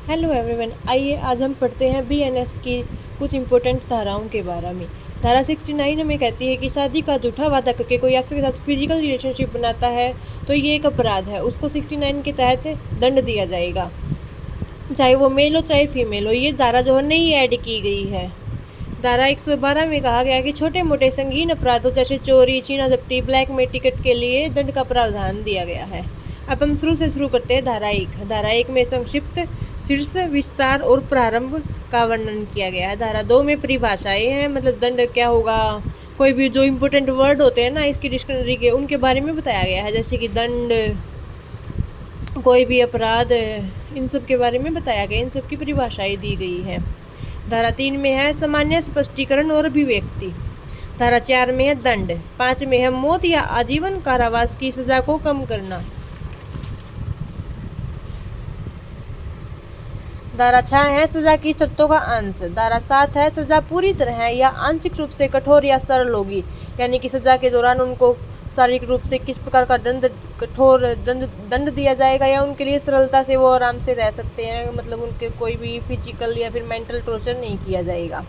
Hello everyone, आइए आज हम पढ़ते हैं बीएनएस की कुछ इम्पोर्टेंट धाराओं के बारे में। धारा 69 हमें कहती है कि शादी का झूठा वादा करके कोई आपके के साथ फिजिकल रिलेशनशिप बनाता है तो ये एक अपराध है, उसको 69 के तहत दंड दिया जाएगा, चाहे वो मेल हो चाहे फीमेल हो। ये धारा जो है नई ऐड की गई है। धारा 112 में कहा गया कि छोटे मोटे संगीन अपराधों जैसे चोरी, छीना झपटी, ब्लैक में टिकट के लिए दंड का प्रावधान दिया गया है। अब हम शुरू करते हैं धारा 1। धारा 1 में संक्षिप्त, शीर्ष, विस्तार और प्रारंभ का वर्णन किया गया है। धारा 2 में परिभाषाएं हैं, मतलब दंड क्या होगा, कोई भी जो इम्पोर्टेंट वर्ड होते हैं ना इसकी डिक्शनरी के, उनके बारे में बताया गया है, जैसे कि दंड, कोई भी अपराध, इन सब के बारे में बताया गया, इन सब की परिभाषाएं दी गई है। धारा 3 में है सामान्य स्पष्टीकरण और अभिव्यक्ति। धारा 4 में है दंड। 5 में है मौत या आजीवन कारावास की सजा को कम करना। धारा 6 है सजा की शर्तों का अंश। धारा 7 है सजा पूरी तरह या आंशिक रूप से कठोर या सरल होगी, यानी कि सजा के दौरान उनको शारीरिक रूप से किस प्रकार का कठोर दंड दिया जाएगा या उनके लिए सरलता से वो आराम से रह सकते हैं, मतलब उनके कोई भी फिजिकल या फिर मेंटल टॉर्चर नहीं किया जाएगा।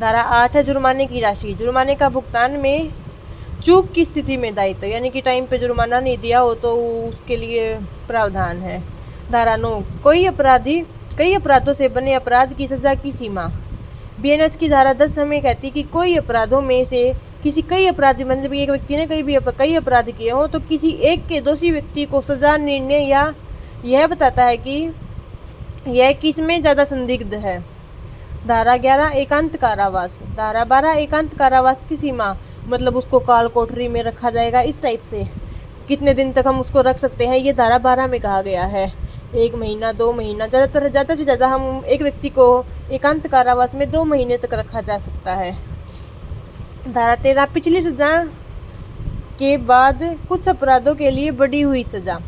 धारा 8 है जुर्माने की राशि। जुर्माने का भुगतान में चूक की स्थिति में दायित्व, यानी कि टाइम पे जुर्माना नहीं दिया हो तो उसके लिए प्रावधान है। धारा 9 कई अपराधों से बने अपराध की सजा की सीमा। बीएनएस की धारा 10 हमें कहती कि कोई अपराधों में से किसी कई अपराधी, मतलब एक व्यक्ति ने कई अपराध किए हों तो किसी एक के दोषी व्यक्ति को सजा निर्णय या यह बताता है कि यह किस में ज़्यादा संदिग्ध है। धारा 11 एकांत कारावास। धारा 12 एकांत कारावास की सीमा, मतलब उसको काल कोठरी में रखा जाएगा, इस टाइप से कितने दिन तक हम उसको रख सकते हैं, ये धारा 12 में कहा गया है। 1 महीना, 2 महीना, ज़्यादा से ज़्यादा हम एक व्यक्ति को एकांत कारावास में 2 महीने तक रखा जा सकता है। धारा 13 पिछली सजा के बाद कुछ अपराधों के लिए बढ़ी हुई सजा।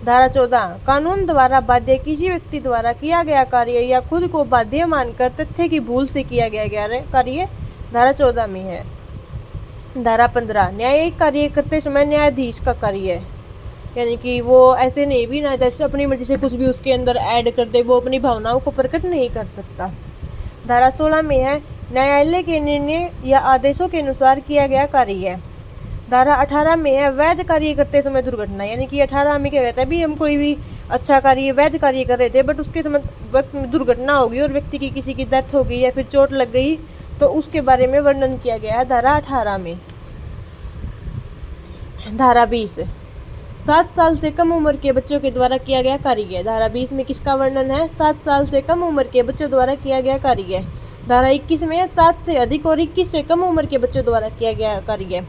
धारा 14 कानून द्वारा बाध्य किसी व्यक्ति द्वारा किया गया कार्य या खुद को बाध्य मानकर तथ्य की भूल से किया गया कार्य धारा 14 में है। धारा 15 न्यायिक कार्य करते समय न्यायाधीश का कार्य है, यानी कि वो ऐसे नहीं भी ना जैसे अपनी मर्जी से कुछ भी उसके अंदर ऐड कर दे, वो अपनी भावनाओं को प्रकट नहीं कर सकता। धारा 16 में है न्यायालय के निर्णय या आदेशों के अनुसार किया गया कार्य है। धारा 18 में है वैध कार्य करते समय दुर्घटना, यानी कि 18 में क्या कहता है, भी हम कोई भी अच्छा कार्य, वैध कार्य कर रहे थे बट उसके समय वक्त में दुर्घटना होगी और व्यक्ति की किसी की डेथ हो गई या फिर चोट लग गई तो उसके बारे में वर्णन किया गया है धारा 18 में। धारा 20 7 साल से कम उम्र के बच्चों के द्वारा किया गया कार्य। धारा 20 में किसका वर्णन है, 7 साल से कम उम्र के बच्चों द्वारा किया गया कार्य। धारा 21 में है 7 से अधिक और 21 से कम उम्र के बच्चों द्वारा किया गया कार्य।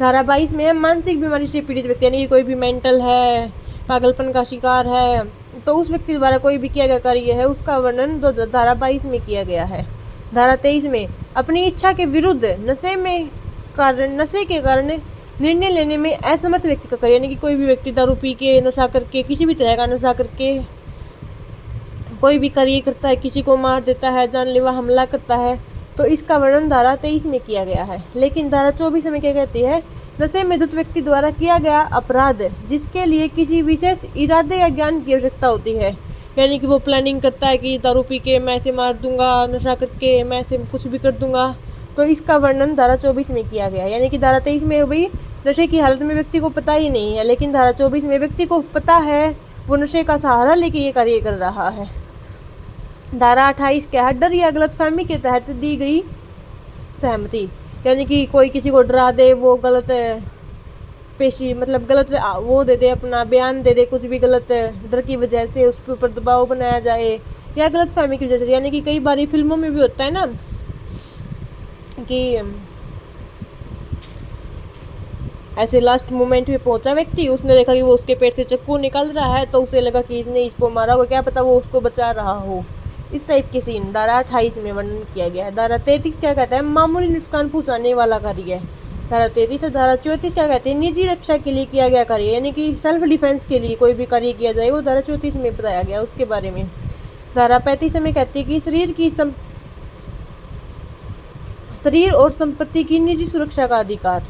धारा 22 में है मानसिक बीमारी से पीड़ित व्यक्ति, यानी कि कोई भी मेंटल है, पागलपन का शिकार है तो उस व्यक्ति द्वारा कोई भी किया गया कार्य है उसका वर्णन धारा 22 में किया गया है। धारा 23 में अपनी इच्छा के विरुद्ध नशे के कारण निर्णय लेने में असमर्थ व्यक्ति का कार्य, यानी कि कोई भी व्यक्ति दारू पी के, नशा करके, किसी भी तरह का नशा करके कोई भी कार्य करता है, किसी को मार देता है, जानलेवा हमला करता है तो इसका वर्णन धारा 23 में किया गया है। लेकिन धारा 24 में क्या कहती है, नशे में धुत व्यक्ति द्वारा किया गया अपराध जिसके लिए किसी विशेष इरादे या ज्ञान की आवश्यकता होती है, यानी कि वो प्लानिंग करता है कि दारू पी के मैं ऐसे मार दूंगा, नशा करके मैं ऐसे कुछ भी कर दूंगा, तो इसका वर्णन धारा 24 में किया गया है। यानी कि धारा 23 में भाई नशे की हालत में व्यक्ति को पता ही नहीं है, लेकिन धारा 24 में व्यक्ति को पता है, वो नशे का सहारा लेके ये कार्य कर रहा है। धारा 28 क्या है, डर या गलतफहमी के तहत दी गई सहमति, यानी कि कोई किसी को डरा दे, वो गलत पेशी, मतलब गलत वो दे दे, अपना बयान दे दे, कुछ भी गलत डर की वजह से उसके ऊपर दबाव बनाया जाए या गलतफहमी की वजह से, यानी कि कई बार फिल्मों में भी होता है ना कि ऐसे लास्ट मोमेंट में पहुंचा व्यक्ति, उसने देखा कि वो उसके पेट से चक्कू निकल रहा है तो उसे लगा कि इसने इसको मारा होगा, क्या पता वो उसको बचा रहा हो, इस टाइप के सीन धारा 28 में वर्णन किया गया है। धारा 33 क्या कहता है, मामूली नुकसान पहुंचाने वाला कार्य है, धारा 33। और धारा 34 क्या कहते हैं, निजी रक्षा के लिए किया गया कार्य, यानी कि सेल्फ डिफेंस के लिए कोई भी कार्य किया जाए वो धारा 34 में बताया गया उसके बारे में। धारा 35 में कहती है कि शरीर और संपत्ति की निजी सुरक्षा का अधिकार।